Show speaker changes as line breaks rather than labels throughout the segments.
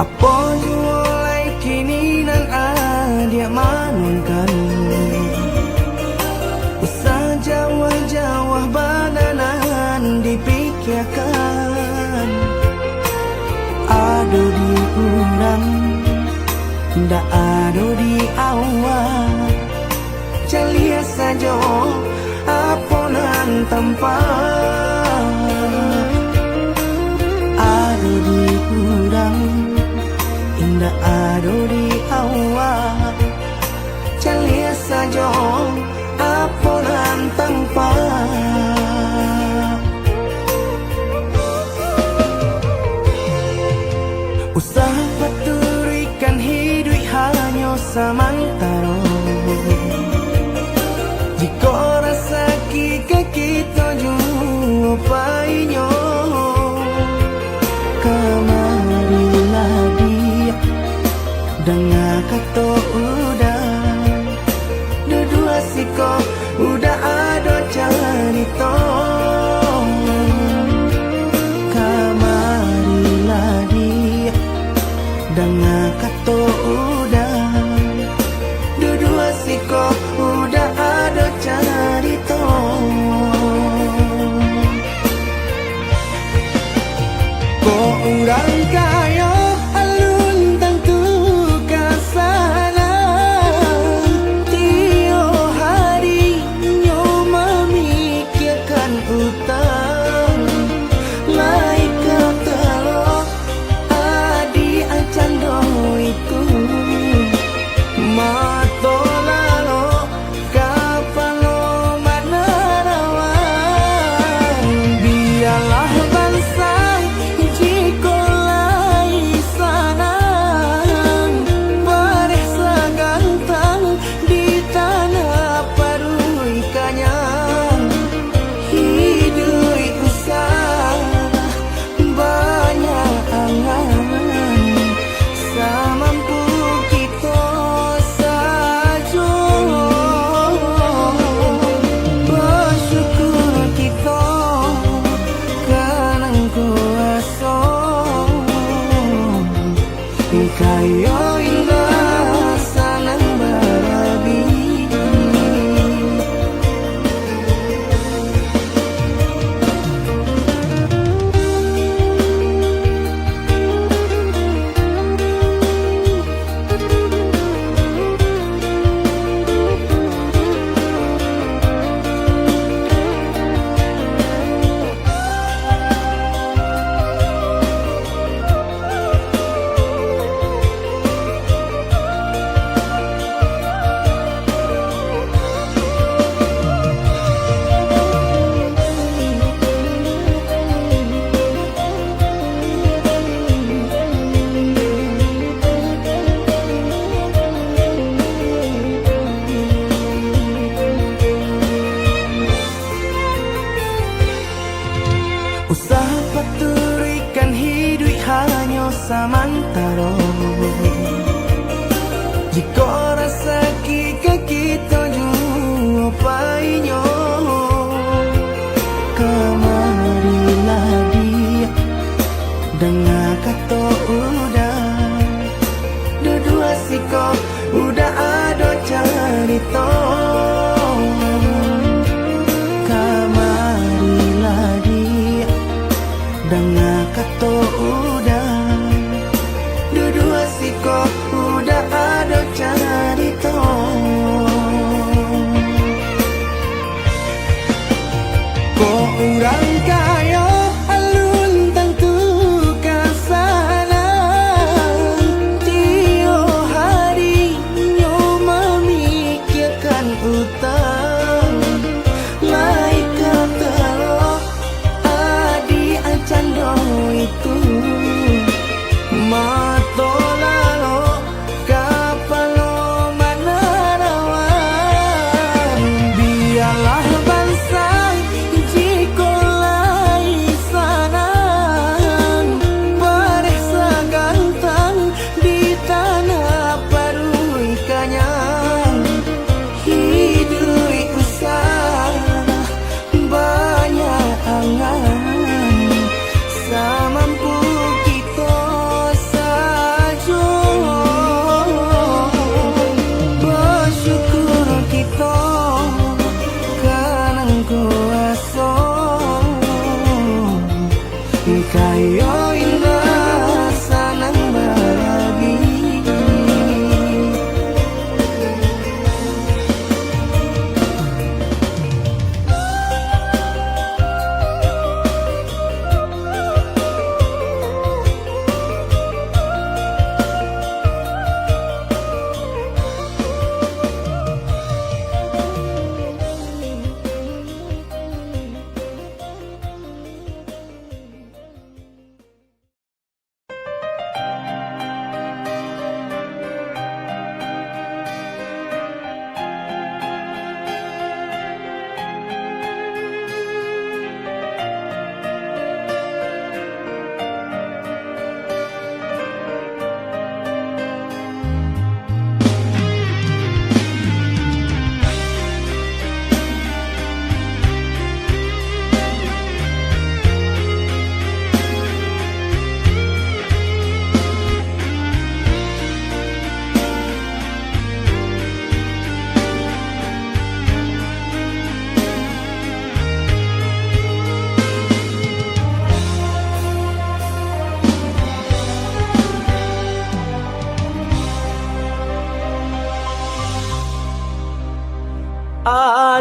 Apa mulai kini nan dia manunkan usah jawah-jawah bananan dipikirkan. Ado di urang ndak ado di awak, calia saja aponan tempat. Ado di urang indah ado di awak, calia saja aponan tempat. Usah paturikan hidup hanya samantara. Jika rasa kita jumpai-nya, kamarilah dia dengar kata udah dua siko udah ada cerita. Kamarilah dia dengar kata udah dua siko udah ada cerita. Kok urang kaya alun tentu kasana, tio hari nyo memikirkan utang. Lain kau adi acan do itu mato lalo kapalo mana rawan. Biarlah bangsa jika lai sana beresa gantang di tanah parui kanyang. Hidup usah banyak angan, samampu kita saja. Bersyukur kita kanang kuasa kaya indah sanang barabi. Usah paturikan hidup hanya samantara. Jika rasa kita jumpai-nya, kamarilah dia dengar kata udah dua siko udah ada cerita. Kamarilah dia dengar kata udah dua siko udah ada cerita. Kok urang kaya alun tentu kasana,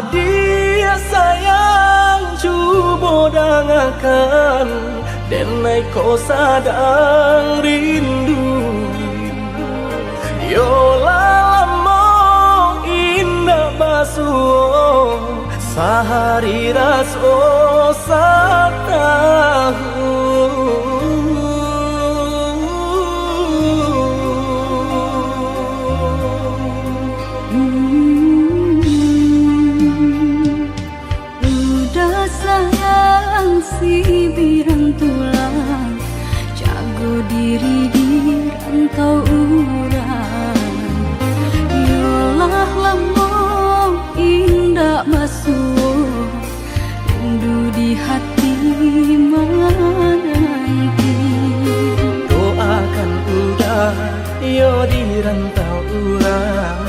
Adia sayang cuba dengarkan, denai kau sadang rindu. Yola lamo indah basuh, sehari raso satahu.
Udah sayang si birang tulang, jago diri di rantau urang. Yolah lamo indah basuh, rindu di hati menanti.
Doakan udah yo di rantau urang,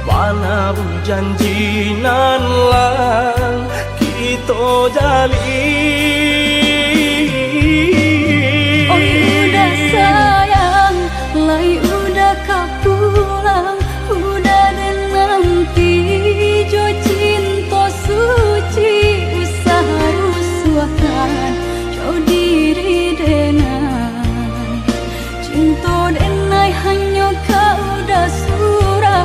mana bu janji nan lang kita jalin.
Oh udah sayang, lai udah kapulang, udah dan nanti jo cinta suci usaha rusuakan jo diri denai. Cinta denai hanya kau udah surah.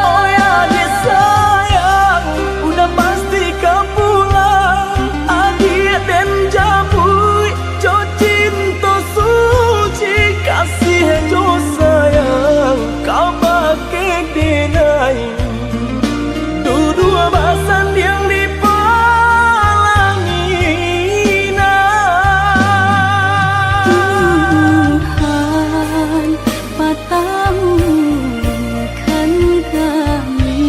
Oh ya dia sayang, udah pasti kau pulang. Adik dan jabui jo cinta suci, kasih jo sayang kau pakai denai. Dua bahasan yang dipalangi
Tuhan patahkan kami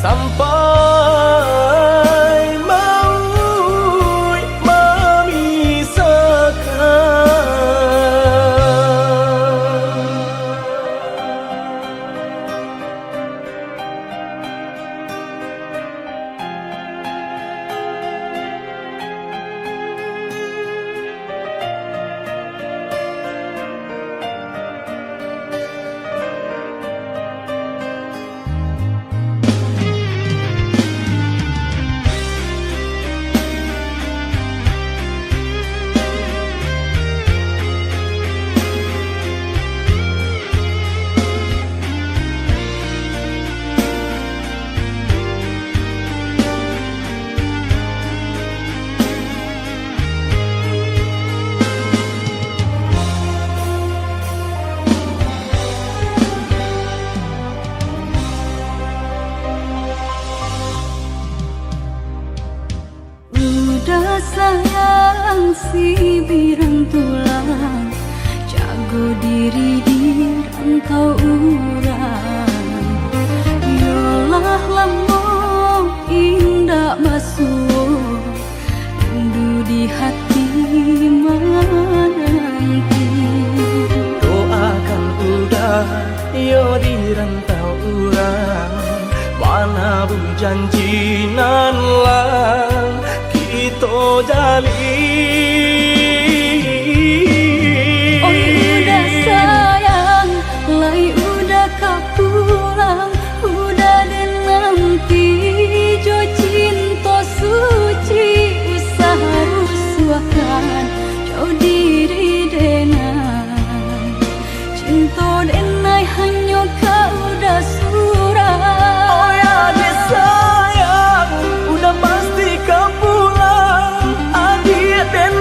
sampai maut
Udah sayang si birang tulang, jago diri di rantau urang. Yolah lamo indah basuh, rindu di hati menanti.
doakan udah yo di rantau urang, mana bu janji nan lang kita jalin.
Oh udah sayang, lai udah kapulang, udah dan nanti jo cinta suci usaha rusuakan jo diri denai. Cinta denai hanya kau udah surah.
Oh ya dia sayang, udah pasti kau pulang. Adik dan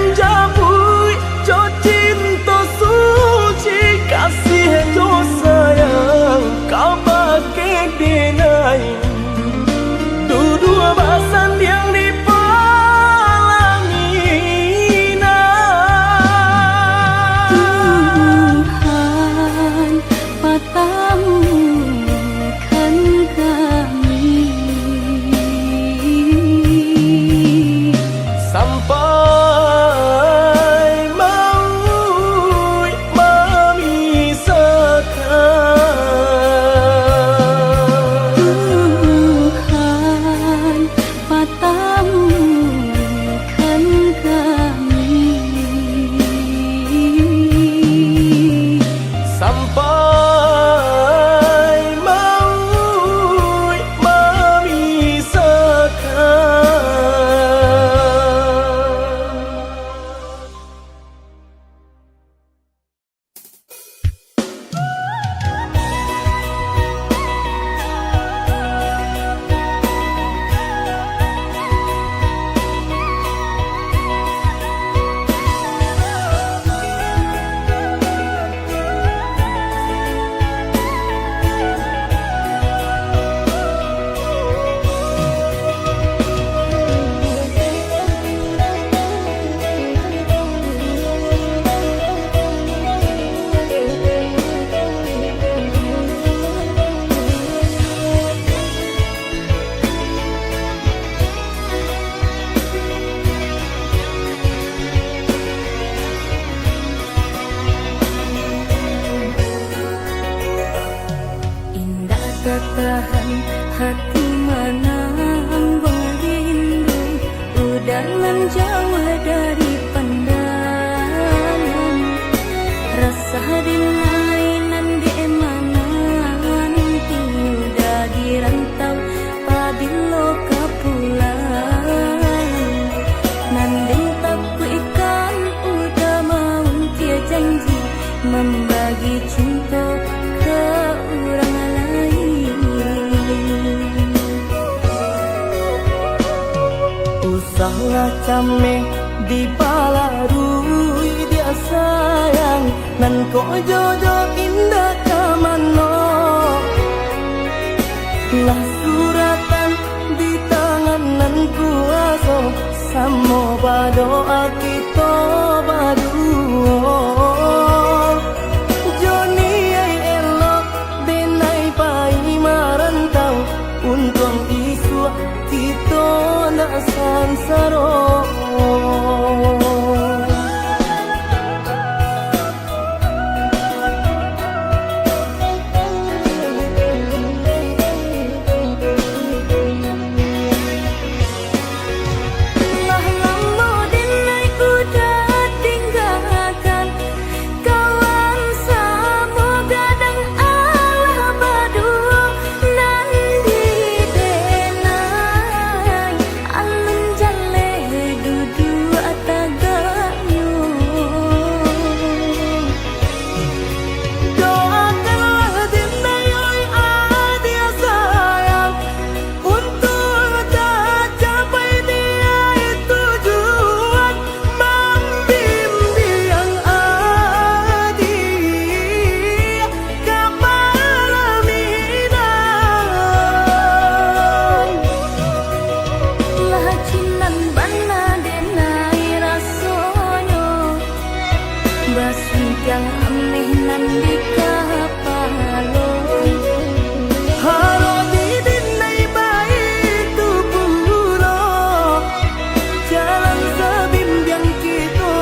jauh dari pandangan, rasa dilainan di emanan, tiudah di rantau pabilo kapulang. Nanding taku ikan udah mau dia janji membagi cinta ke orang lain.
Usahlah cameh di balarui dia sayang, nan ko jodoh indah kamano. Lah suratan di tangan nan kuaso, samo badoa kita baduo. Joni ay elok denai pai marantau, untung isu kita nak sansaro.
Yang aneh nan di kapalo,
haro di dinai baik tu puro, jalan sebimbiang kita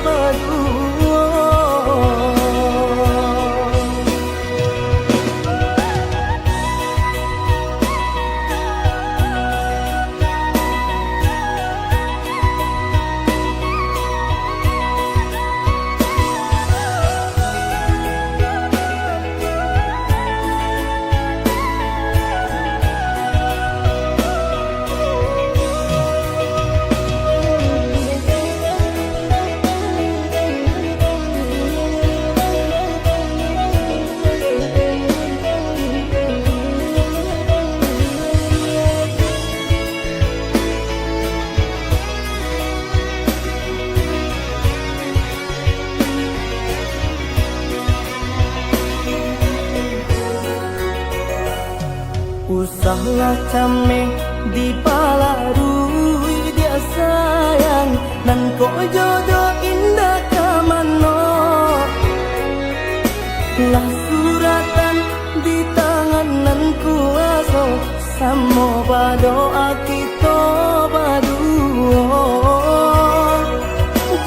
berdua. Usahlah cameh di balarui dia sayang, nan ko jodoh indah kamano. Lah suratan di tangan nan kuaso, samo badoa kita baduo.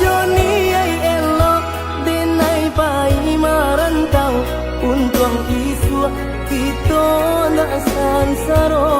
Joni ay elok denai pai marantau, untung isu kita nak sansaro.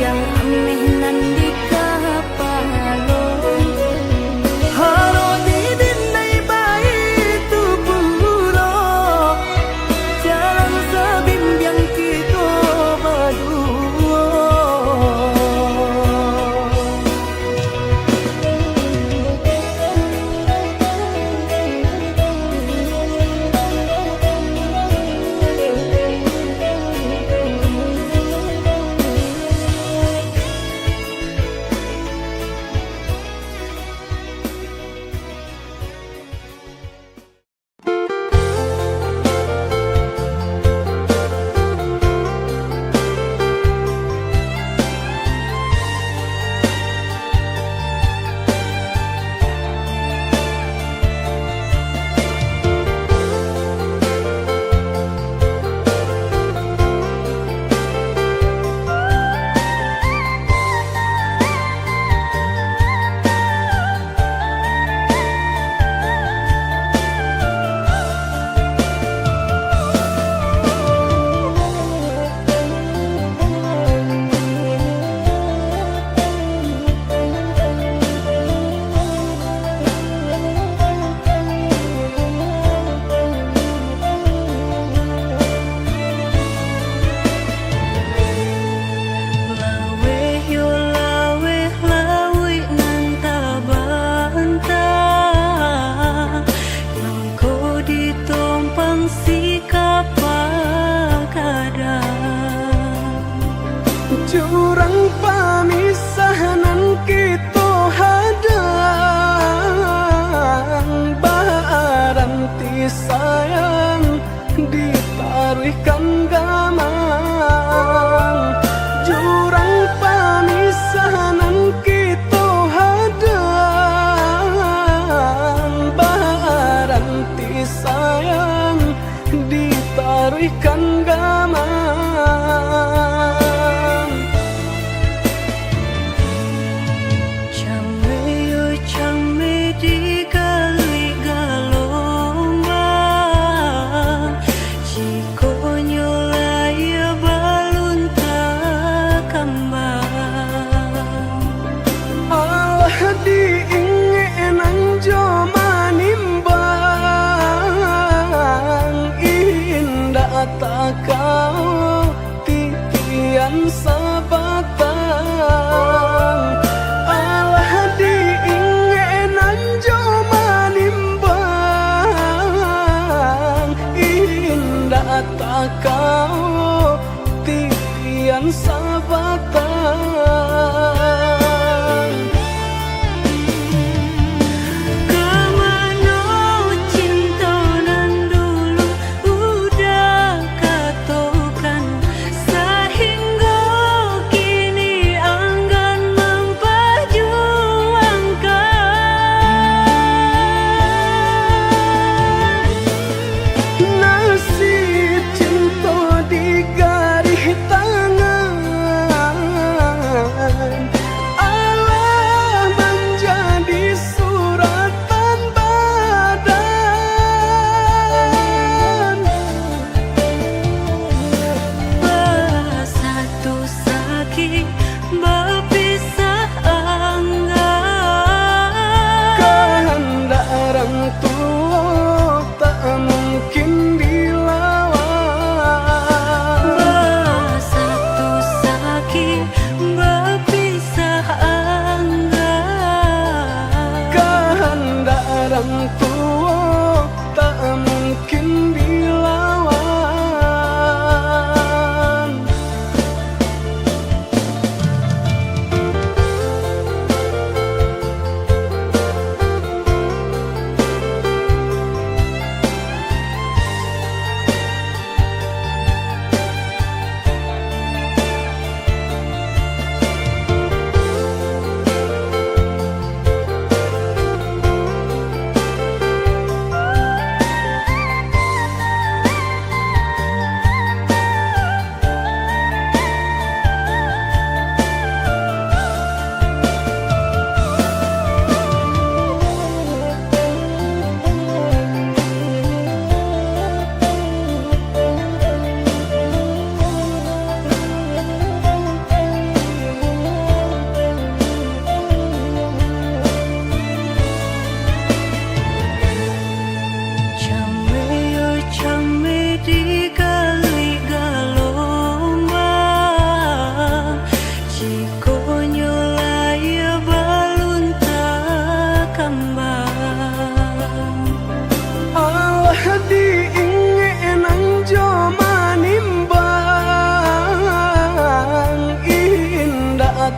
Yang aneh nan di kapalo, haro di dinai baik tu puro, jalan sebimbiang kita berdua.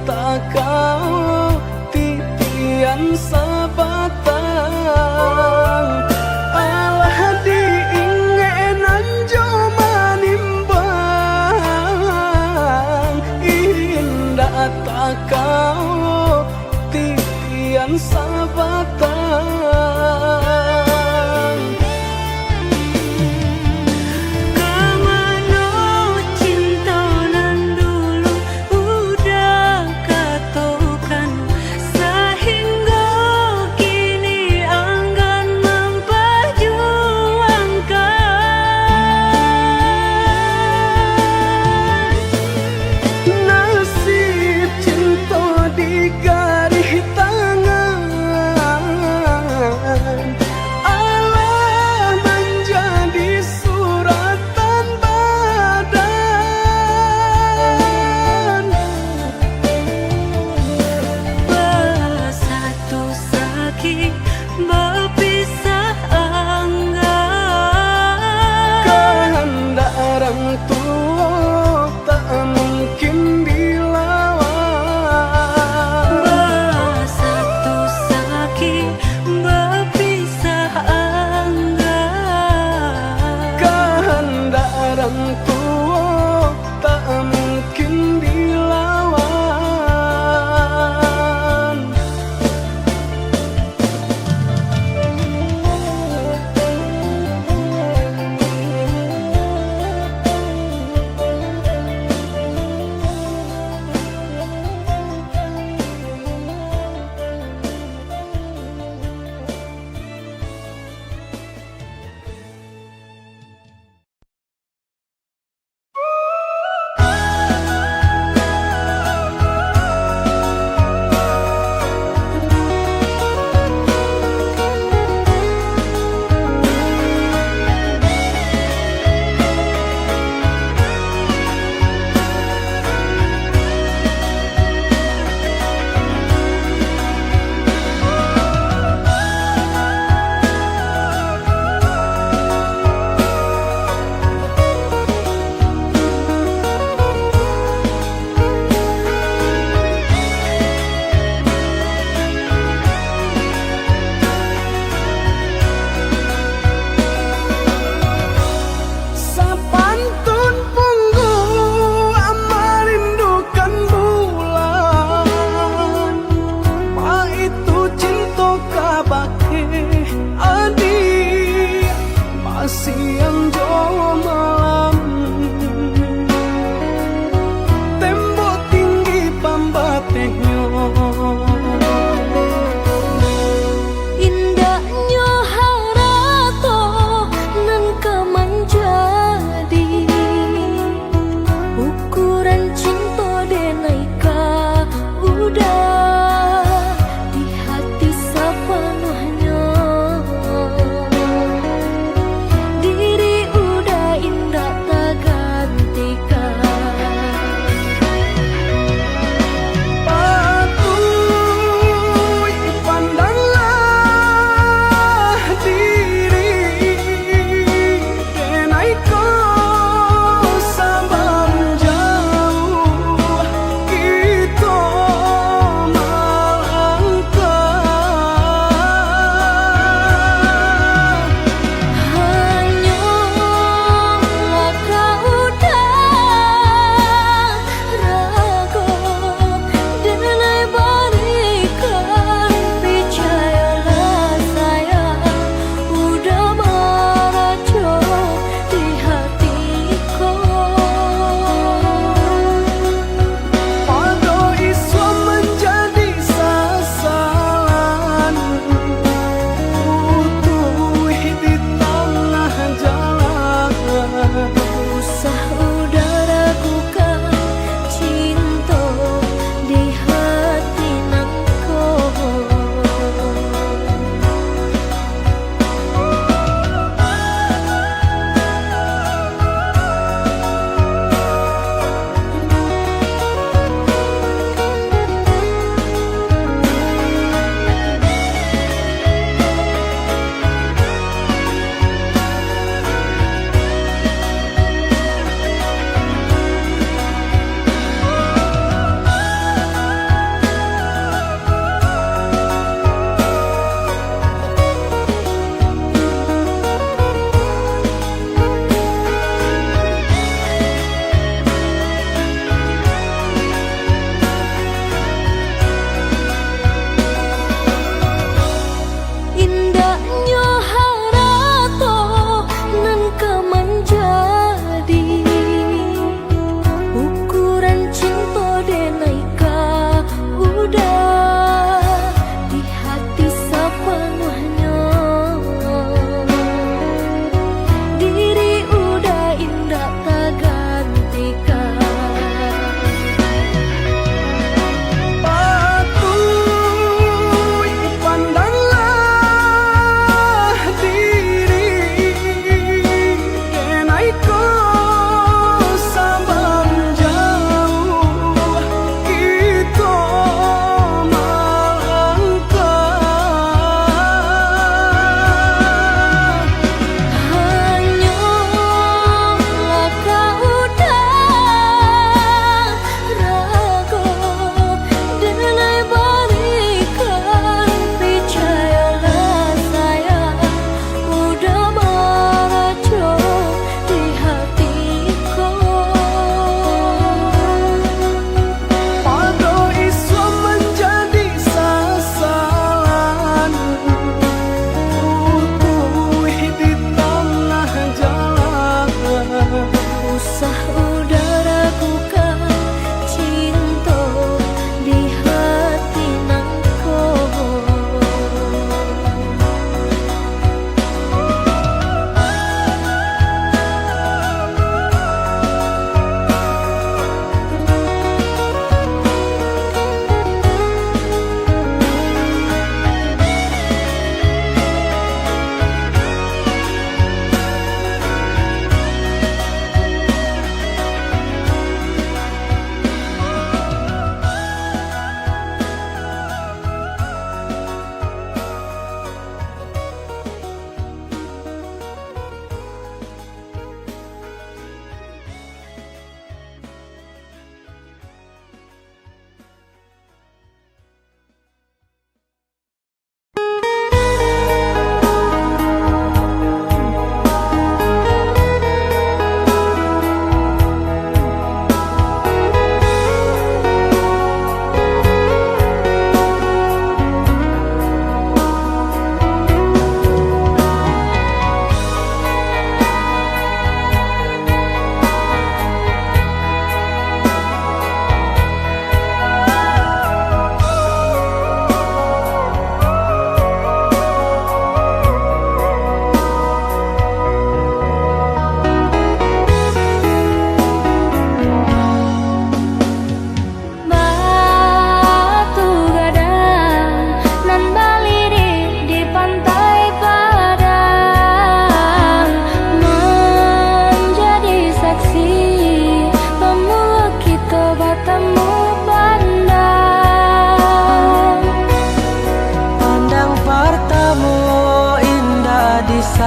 tak kau titian sabatang alah diingenan jo manimbang indah tak kau titian sabatang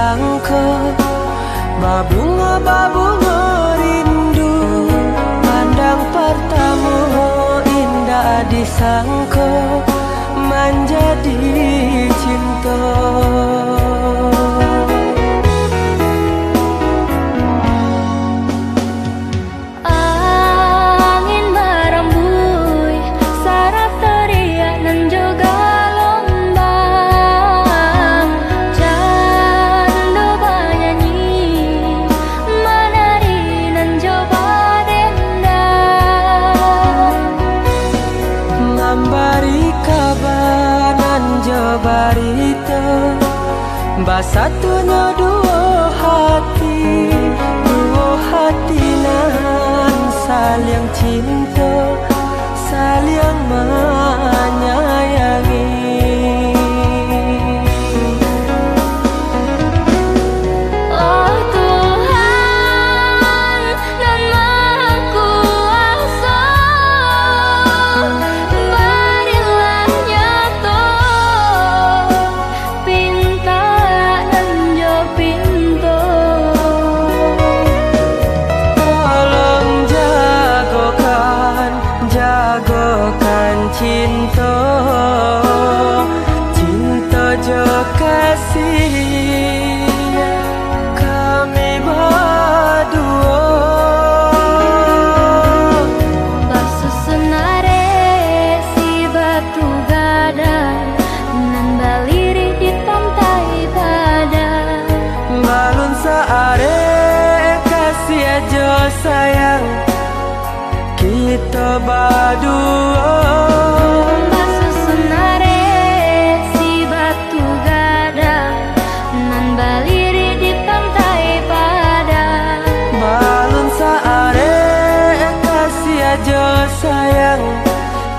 disangka, babunga rindu. Pandang pertama indah disangka, menjadi cinta. Barita basatunya dua hati nan saling cinta, saling menyayangi.
Oh Tuhan dan Maha Kuasa, berilah nyata pinta dan jo pintu.
Tolong jagokan cinta, cinta jo kasih kami berdua.
Basusunare si batu gadang nan baliri di pantai padang.
Balun saare kasih aja sayang kita berdua.
Basusunare si batu gadang nan baliri di pantai padang.
Balun saare kasih aja sayang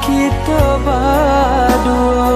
kita berdua.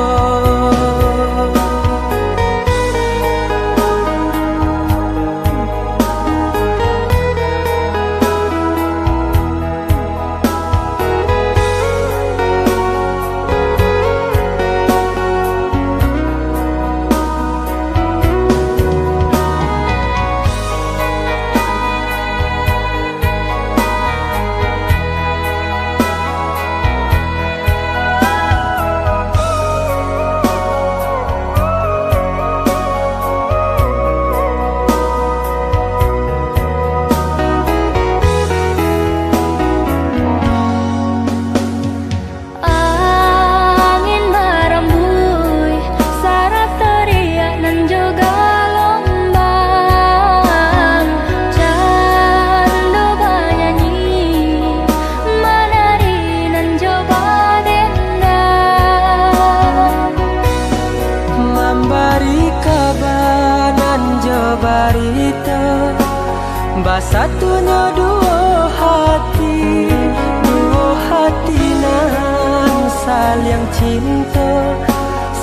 Angin merembui syarat teriak nan juga lombang. Candu banyanyi menari nan coba dendam.
Memberi kabar nan jo barita, basatunya dua hati nan saling cinta,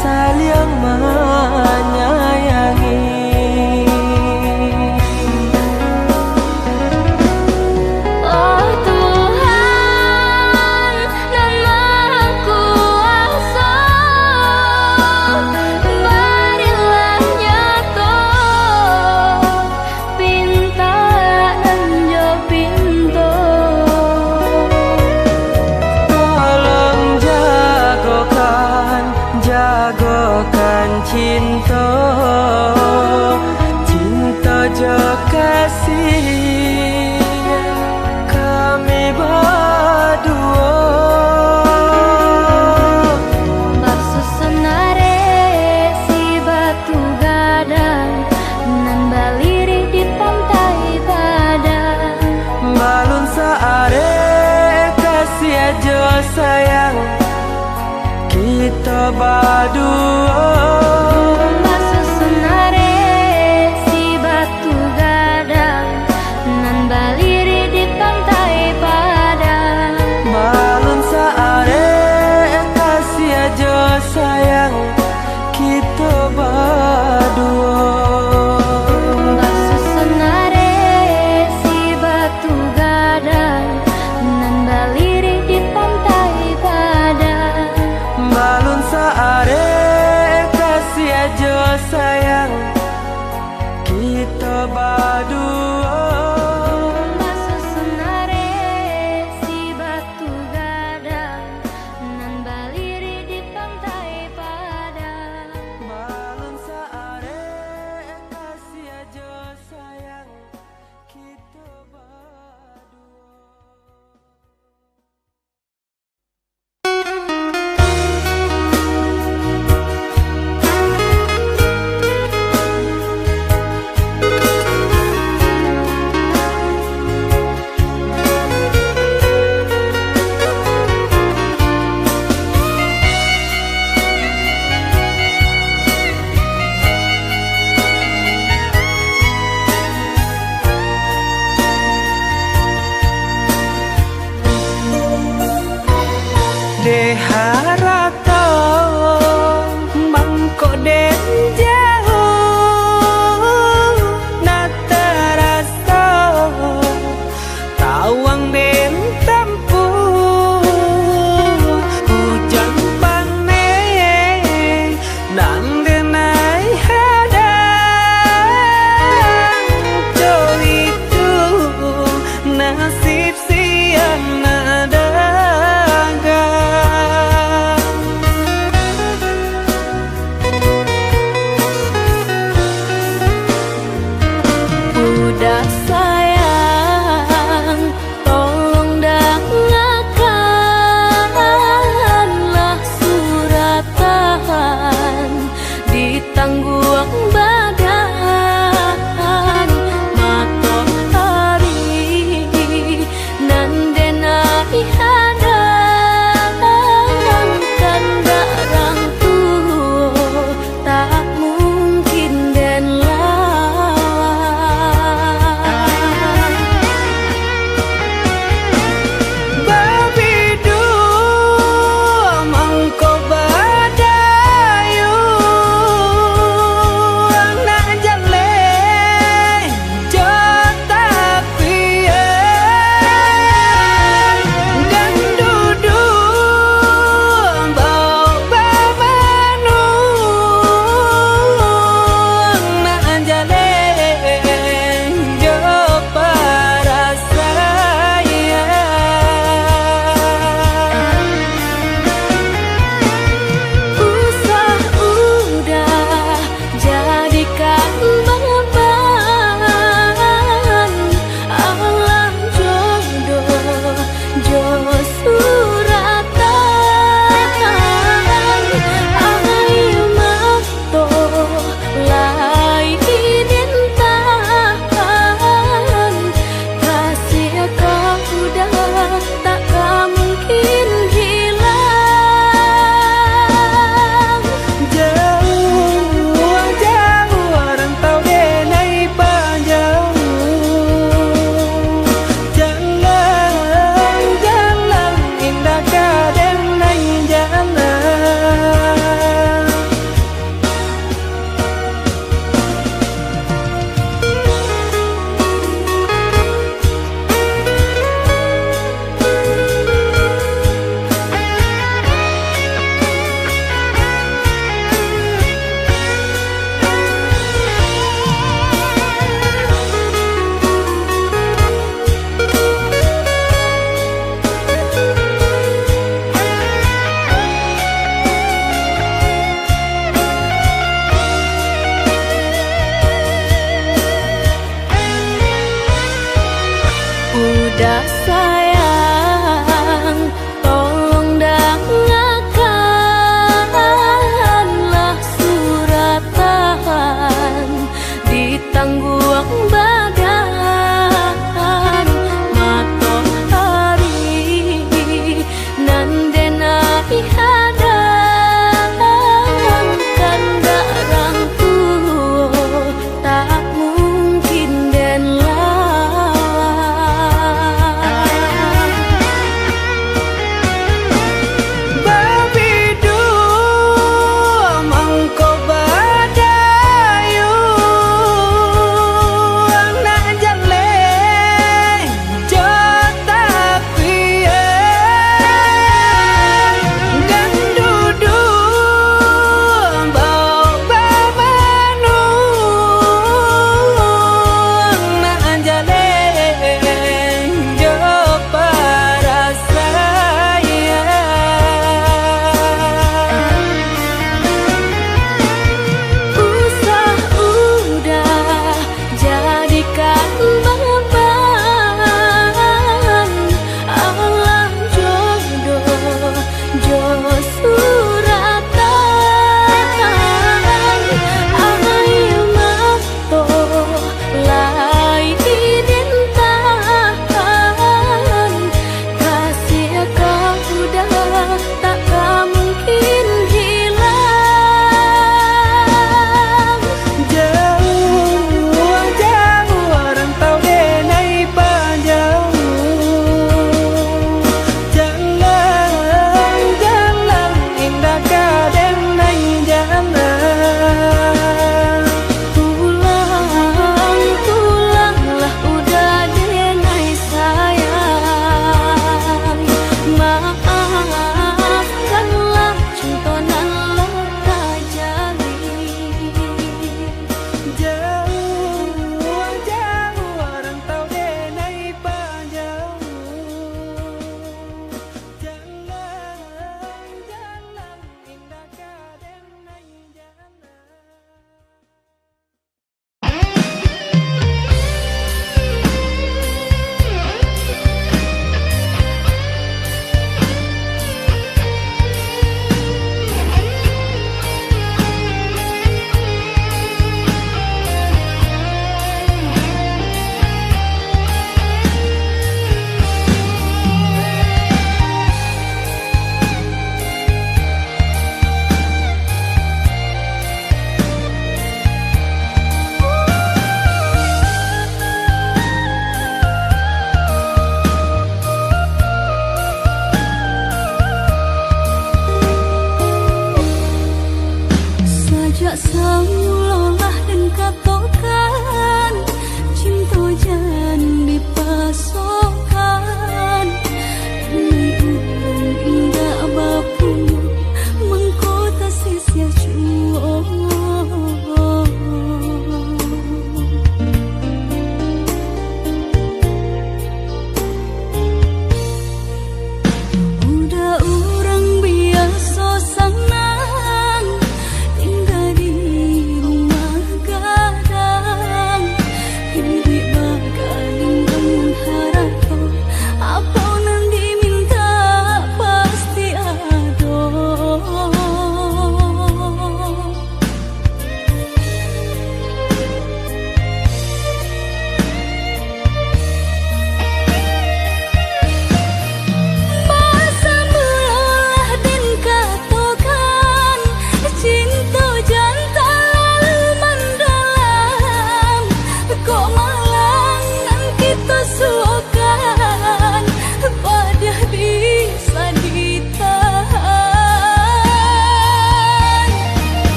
saling menyayangi.
Oh Tuhan dan Maha Kuasa, berilah nyata pinta dan jo pintu.
Tolong jagokan cinta, cinta jo kasih kami berdua.
Basusunare si batu gadang nan baliri di pantai padang.
Balun saare kasih aja sayang kita berdua.
Basusunare si batu gadang nan baliri di pantai padang.
Balun saare kasih aja sayang kita berdua.
Basusunare si batu gadang nan baliri di pantai padang.
Balun saare badua.
Masusunare si batu gadang nan baliri di pantai Padang.
Balon saare kasih aja sayang kita badua. Deharata mangko den jauh natarasa tawang den tempuh hujan pane nan denai hadang jo itu nasib siang nadaga.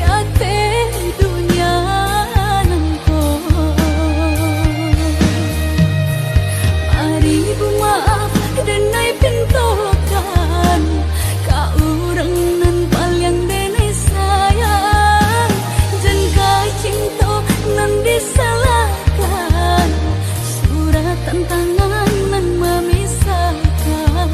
ate dunia nangko. Mari ibu maaf denai pintokan ka urang nan paling denai sayang. Jangka cinta nan disalahkan, suratan tangan nan memisahkan.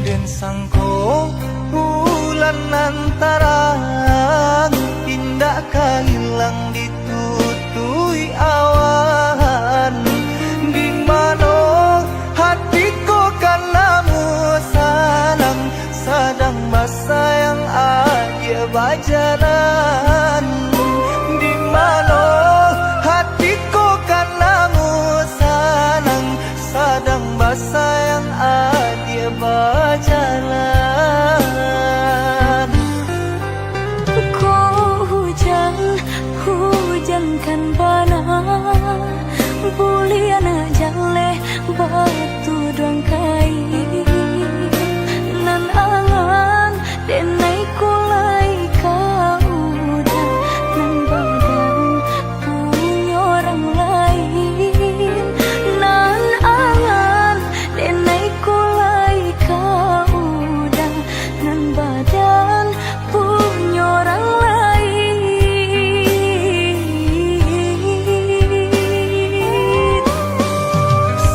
Den sangko bulan antarang indah kahilang ditutui awan. Di mana hatiku kanamu sanang sadang basayang aja bajalan. Di mana hatiku kanamu sanang sadang basayang aja bajalan.
Kau hujan, hujankan bana, buliana jale batu doang kai. Nan angan denai kulai kau udah, nan badan punya orang lain. Nan angan denai kulai kau udah, nan badan punya orang lain.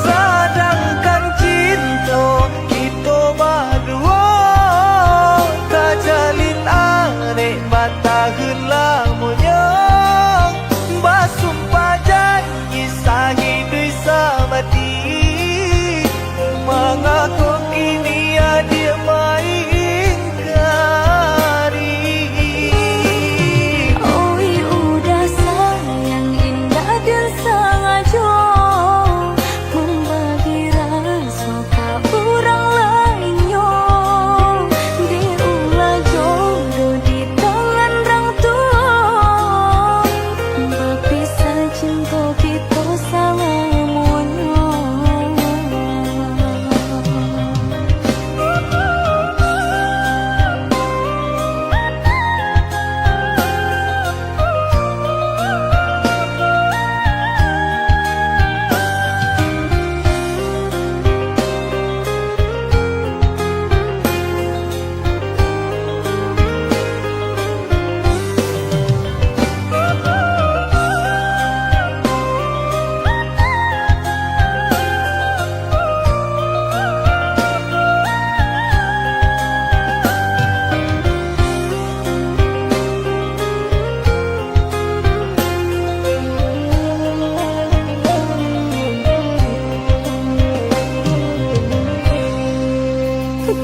Sedangkan cinta kita berdua tak jalin arek bataheun lamunnya. Basumpah janji sahideui sabati, mengaku ini dia main kari.
Oi udah sayang indah dan sengaja membagi rasa ka urang lainnya. Diulah jodoh di tangan rang tua, berpisah cinta kita selamanya.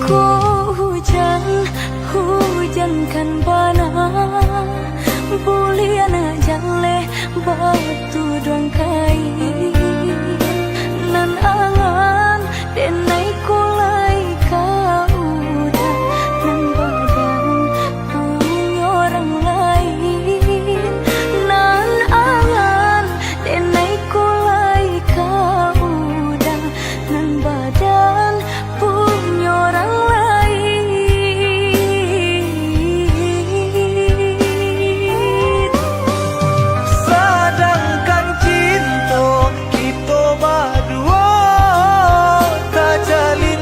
Kau hujan, hujankan bana, buliana jale batu doang kai. Nan angan denai kulai kau udah, nan badan punya orang lain. Nan angan denai kulai kau udah, nan badan punya orang lain.
Sedangkan cinta kita berdua tak jalin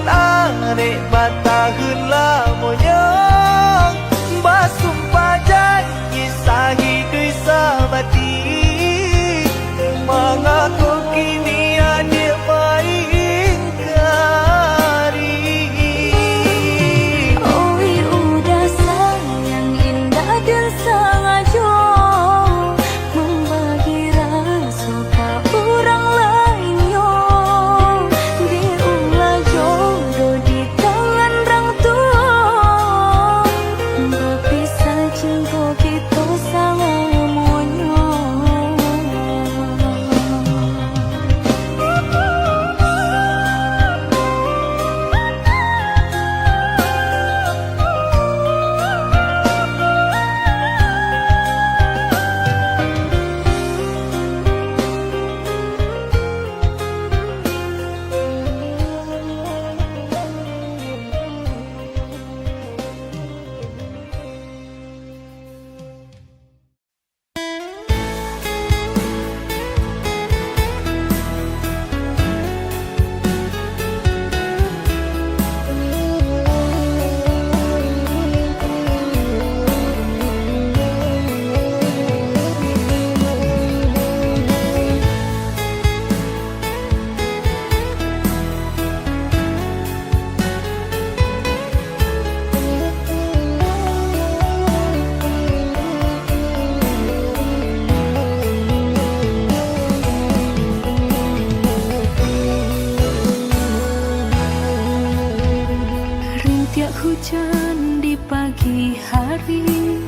Sejak hujan di pagi hari,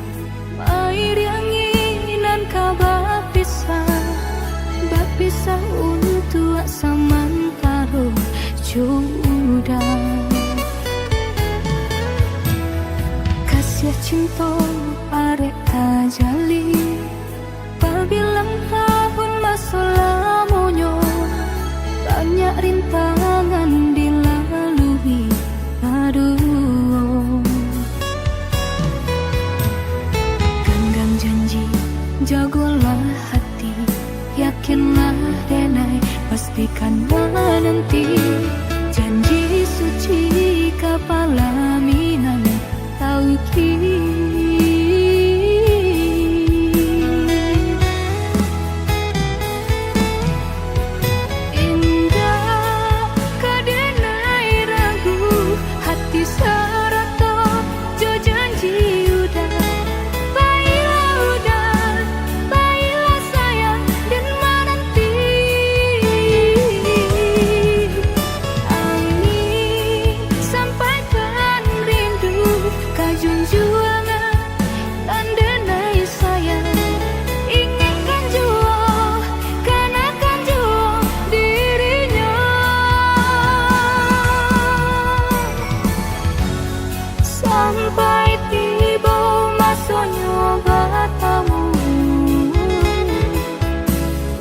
air yang ingin kabar pisah untuk samantara jodoh. Kasih cinta arek tajali, pabilang tahun masa lamonyo, banyak rintangan dilalui. Aduh, genggam janji, jagolah hati, yakinlah denai, pastikan menanti. Janji suci kepala minan tauki. Sampai tiba masanya bertemu,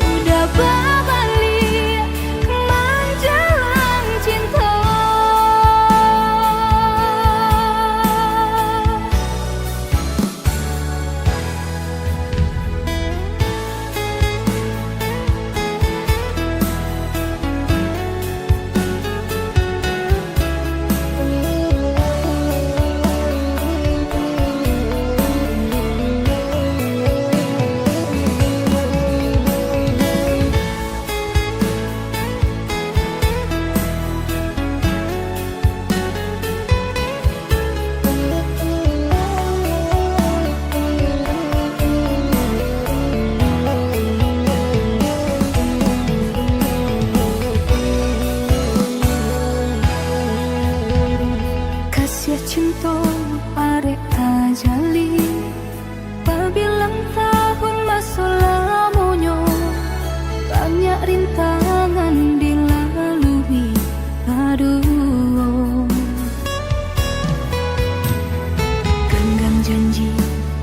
udah berbalik menjelang cinta. Cinta arek tajali, pabilang tahun masa lamonyo, banyak rintangan dilalui. Aduh, genggam janji,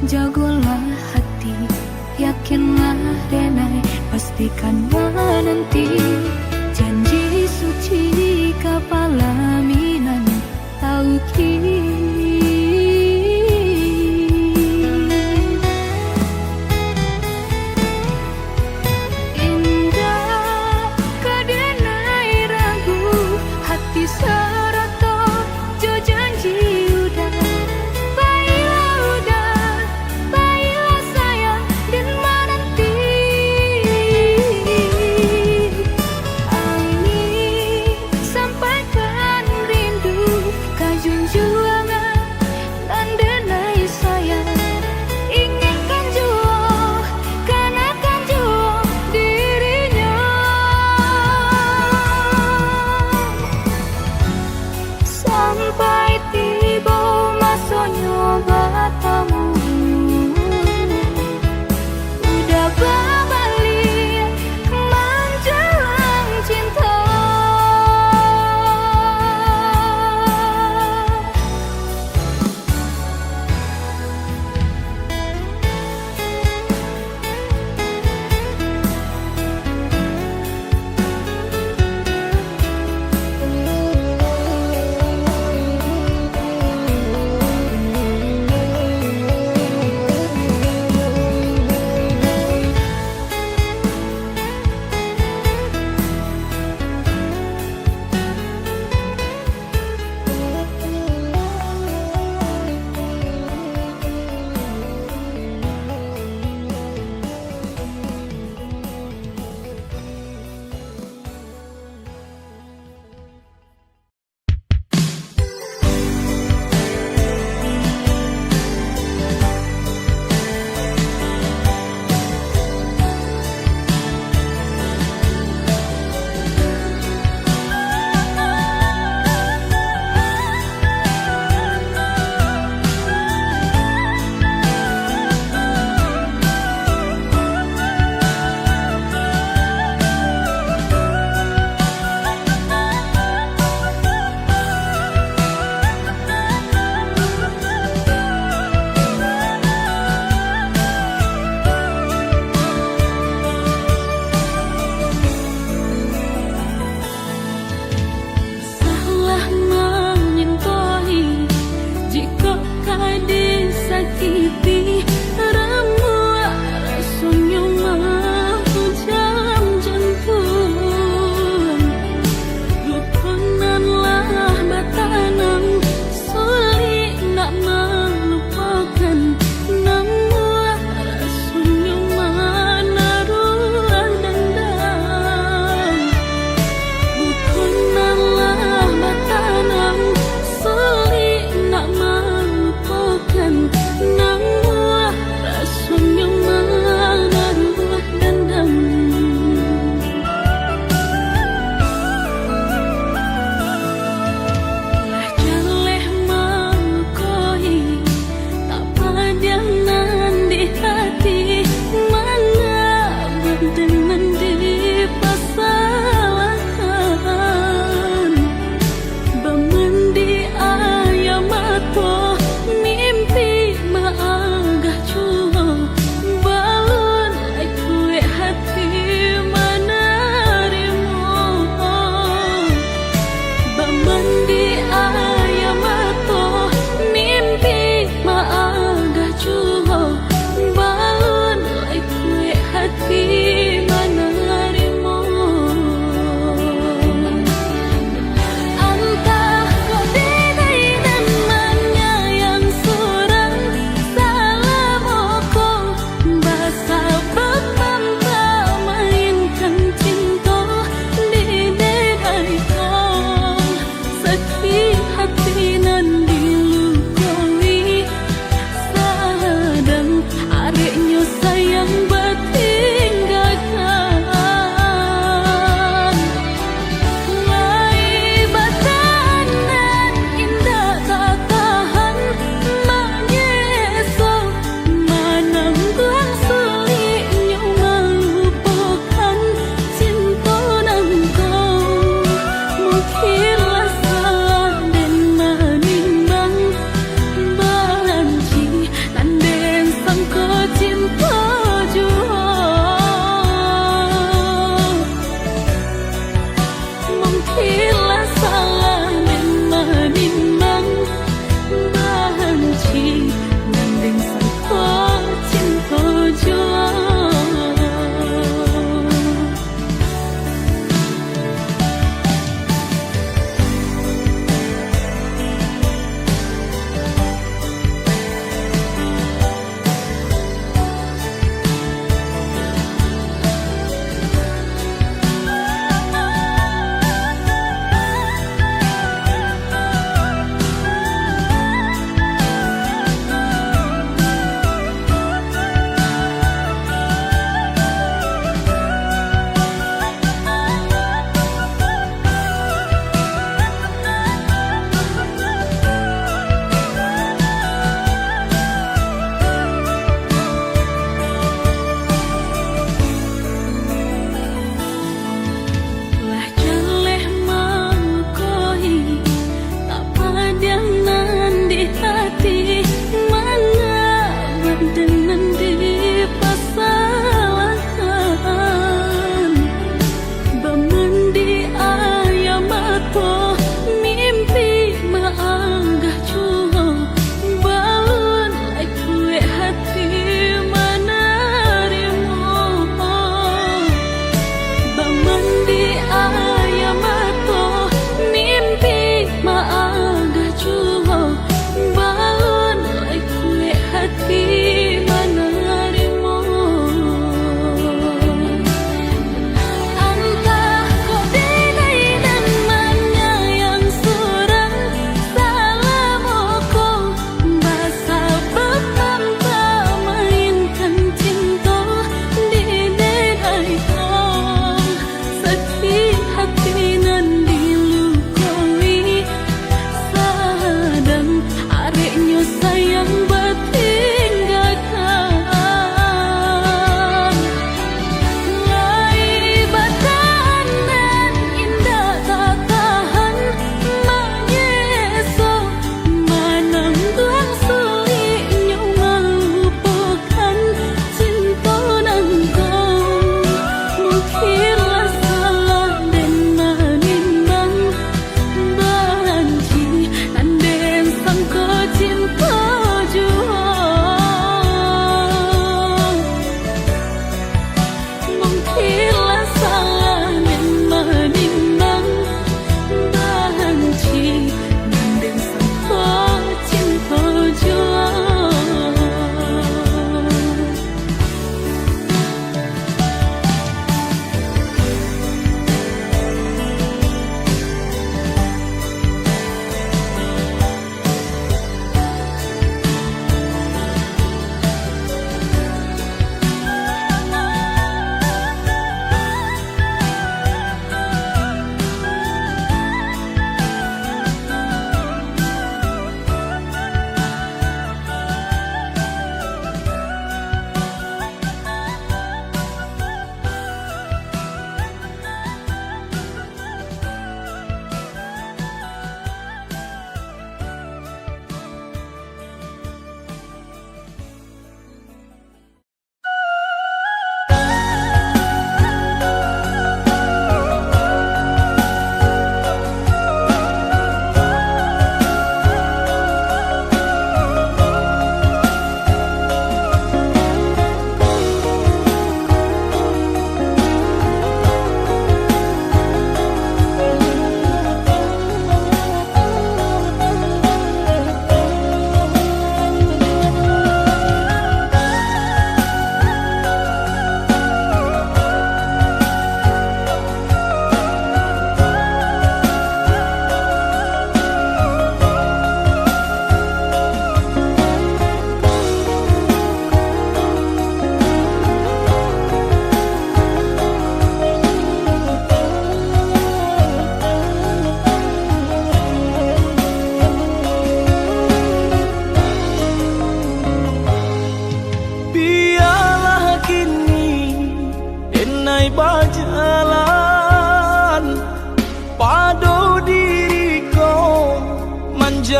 jagolah hati, yakinlah denai, pastikan menanti. Janji suci kepala minan tauki. Indah kedenai ragu, hati serata jo janji udah. Baiklah sayang dan menanti. Angin sampaikan rindu, junjungan dan denai sayang, inginkan jua, kanakan jua dirinya. Sampai tiba masanya bertemu, udah berbalik menjelang cinta.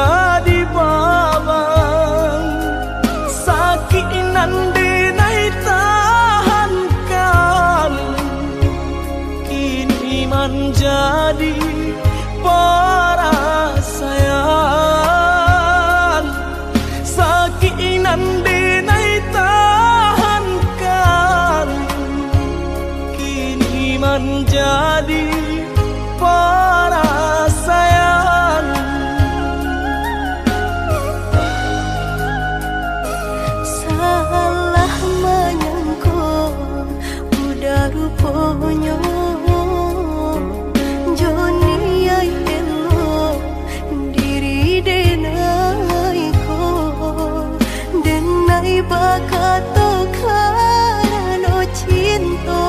jadi babang sakit nande nai tahankan kini menjadi perasaan sakit nande nai tahankan kini menjadi perasaan.
Salah menyangka udah rupanya Joni ay elo diri denai ko denai bakato karano cinta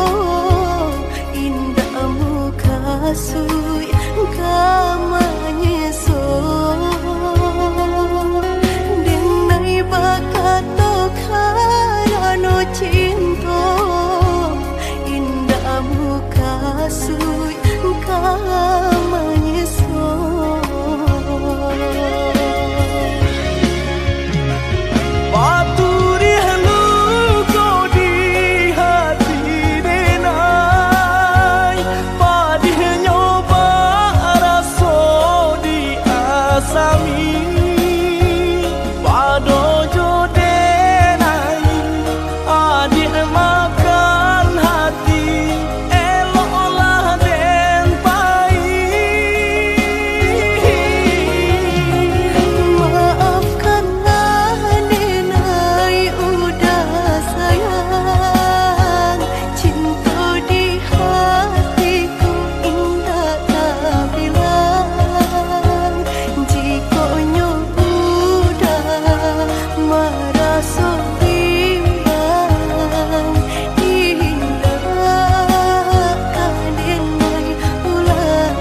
indah muka sui kamanya so denai bakato karano cinta indah muka sui kamanya so
Paturi halu kau di hati denai Padih nyoba raso di asami Pado jo denai adik makan hati elok olah den pai
Maafkanlah denai udah sayang cinta di hatiku indah tak bilang jika udah merasa bimbang indah denai ulang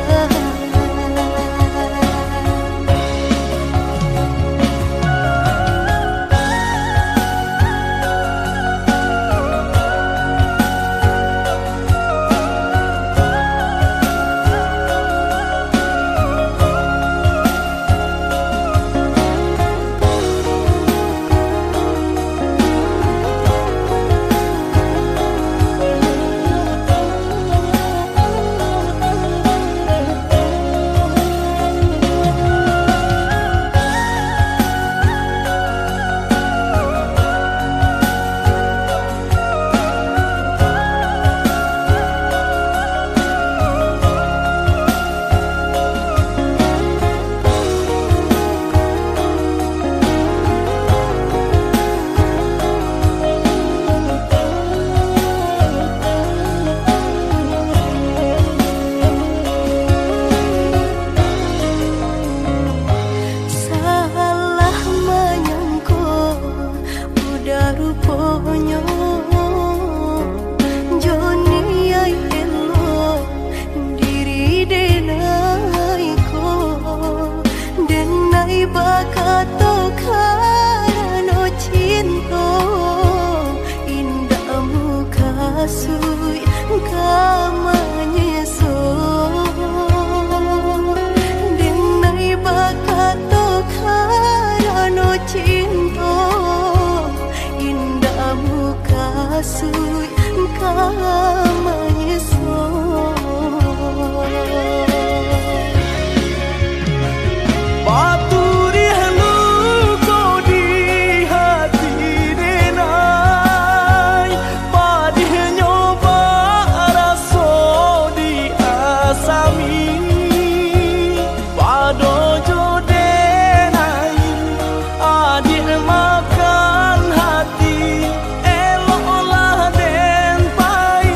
Salah menyangka udah rupanya Joni ay elo diri denai ko denai bakato karano cinta indah muka sui kamanya so denai bakato karano cinta indah muka sui kamanya so
Paturi halu kau di hati denai Padih nyoba raso di asami Pado jo denai adik makan hati elok olah den pai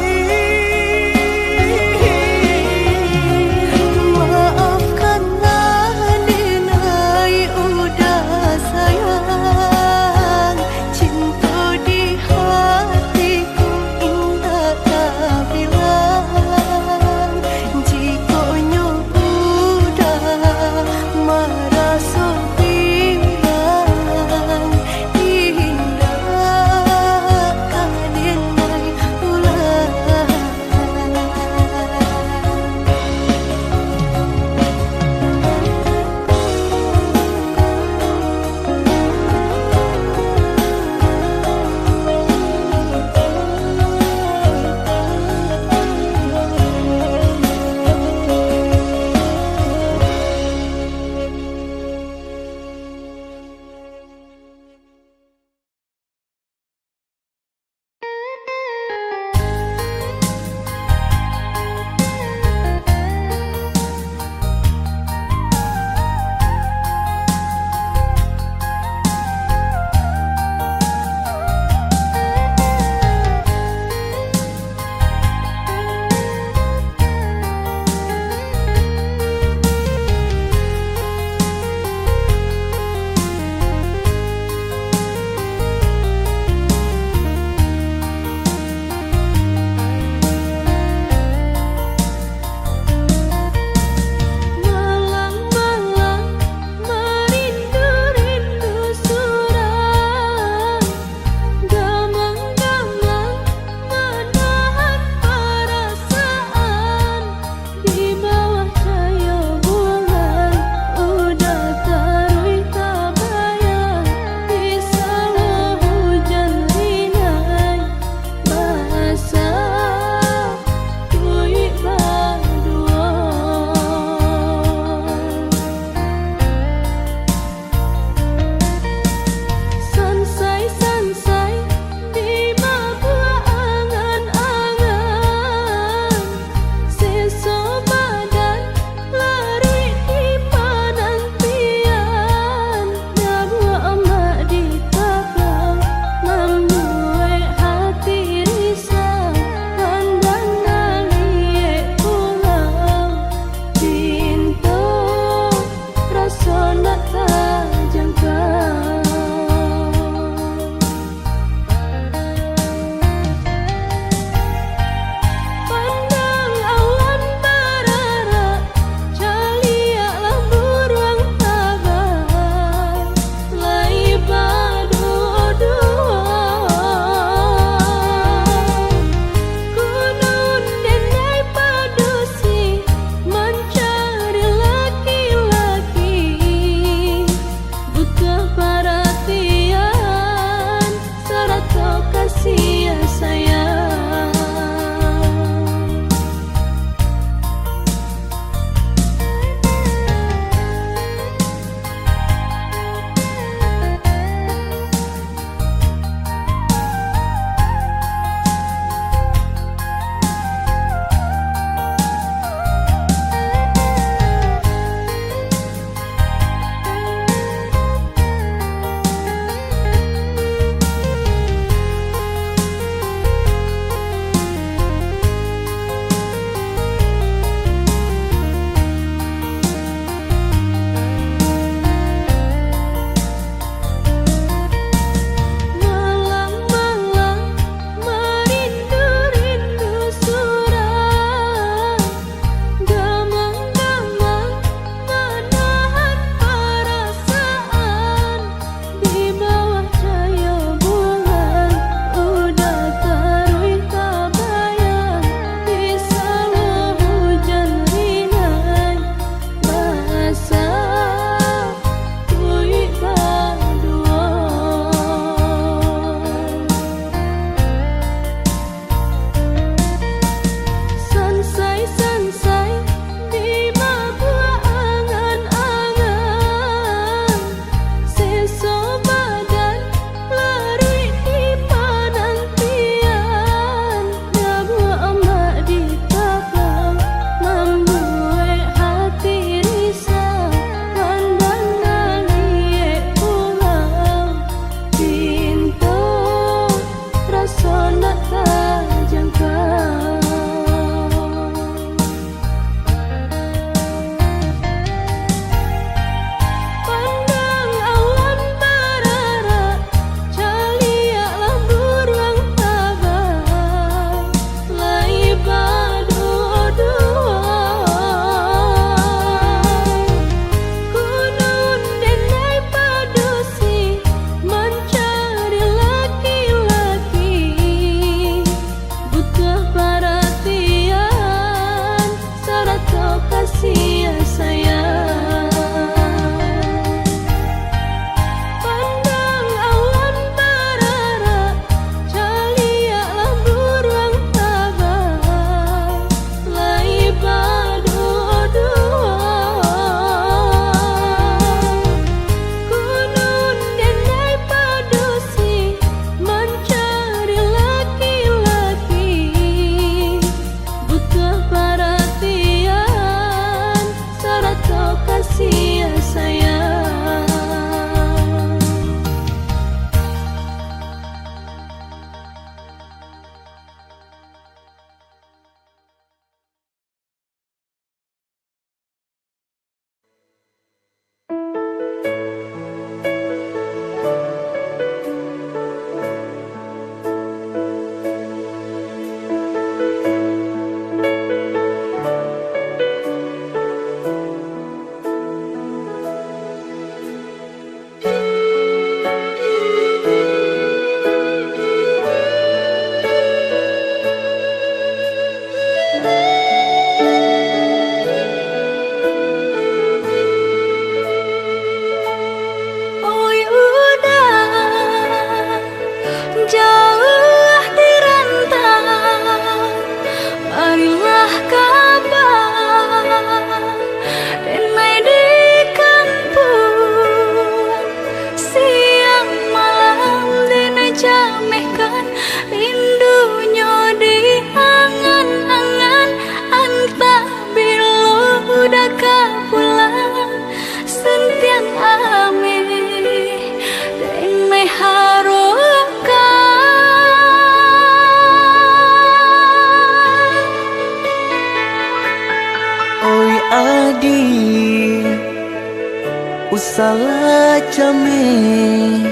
Salah came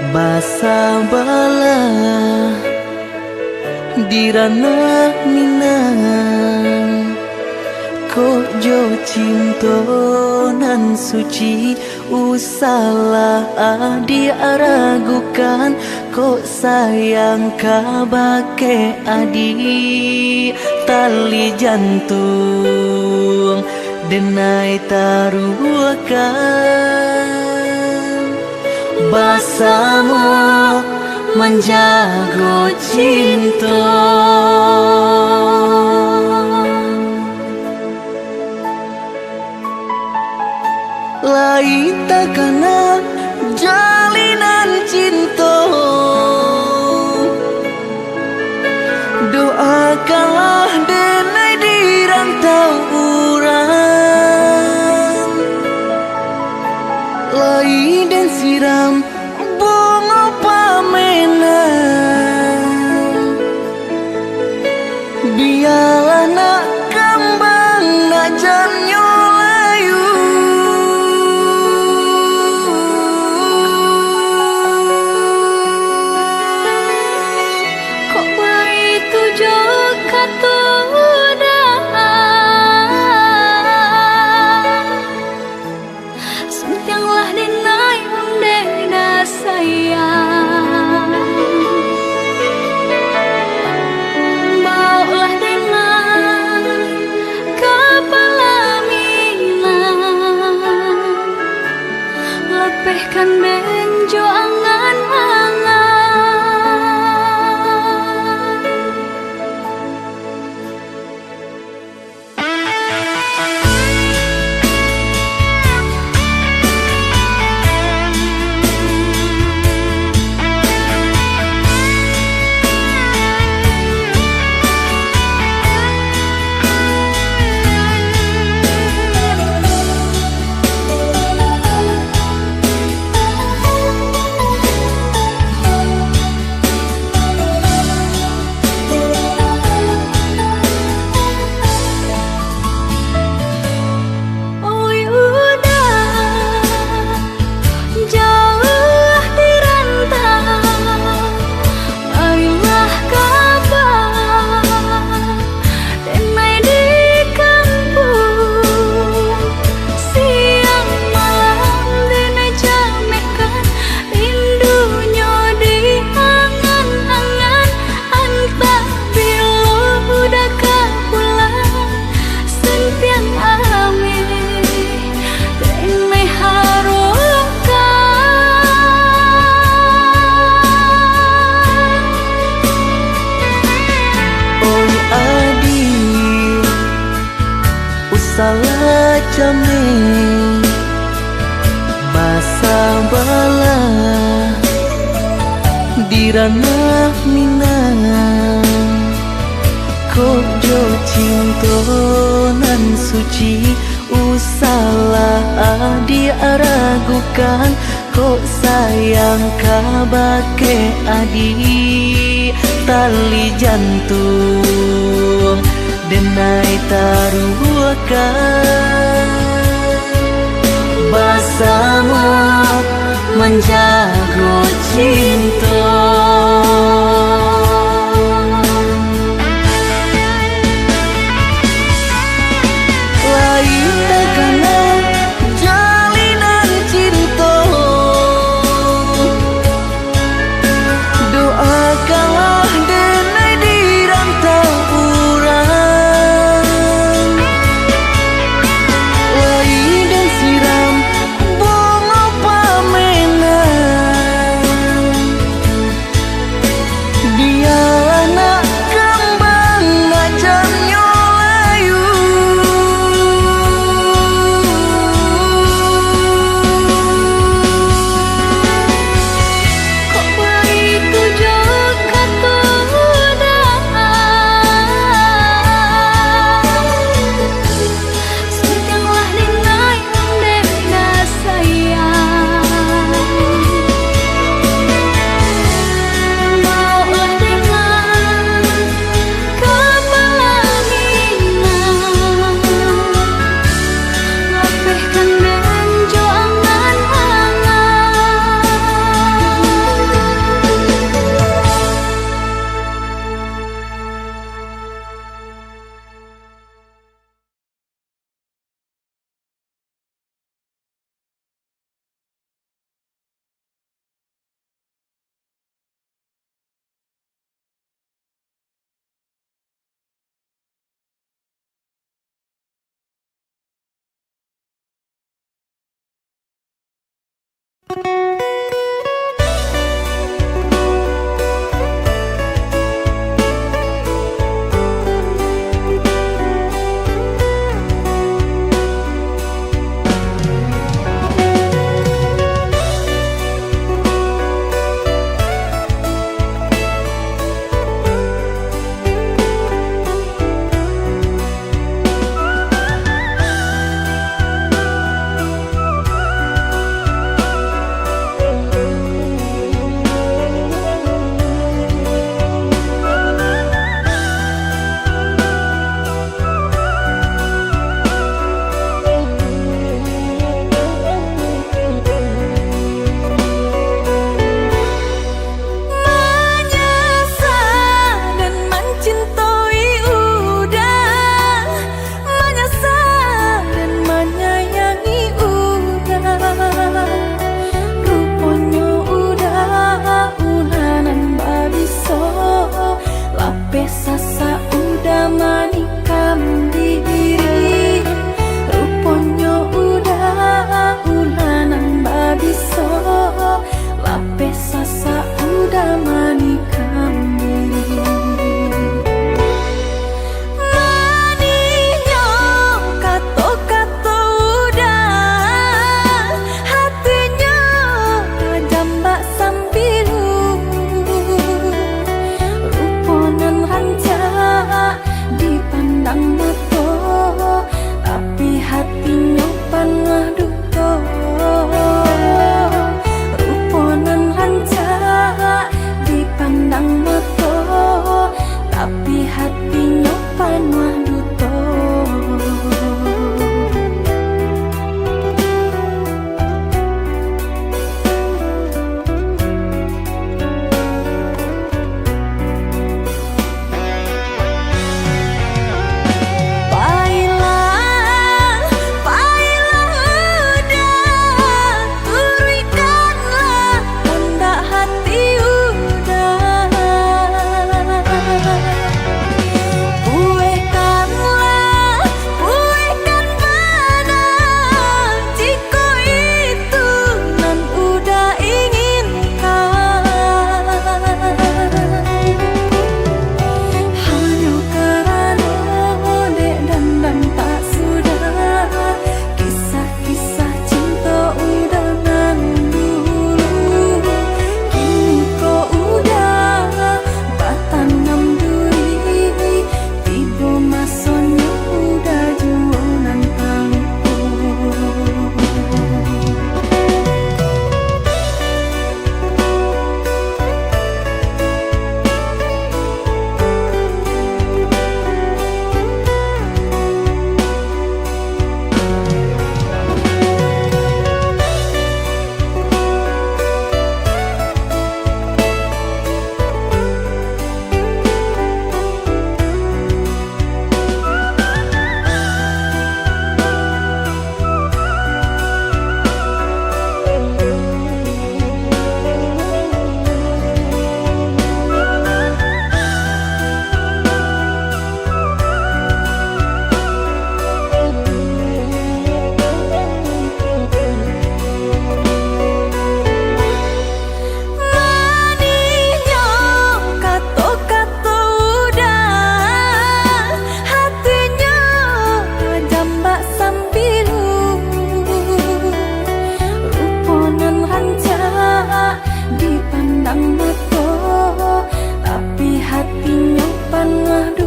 basa bala dirana minang kok jo cinto nan suci usalah adi aragukan kok sayang kabake adi tali jantung denai taruhkan basamu menjago cinta lain takana jalinan cinta doakanlah denai di rantau urang lai dan siram bunga pamenang biarlah nak kembang nak janyo layu
kok begitu jo sentianglah denai undena sayang baulah dengan kepala minang lepehkan benjo angan-angan
salah came basa bala dirana minang kok jo cinto nan suci usalah adi aragukan kok sayang kabake adi tali jantung denai taruhkan basamu menjago cinta lain takana jalinan cinta doakanlah denai di rantau urang lai dan siram bunga pamenang
mato, tapi hatinya panah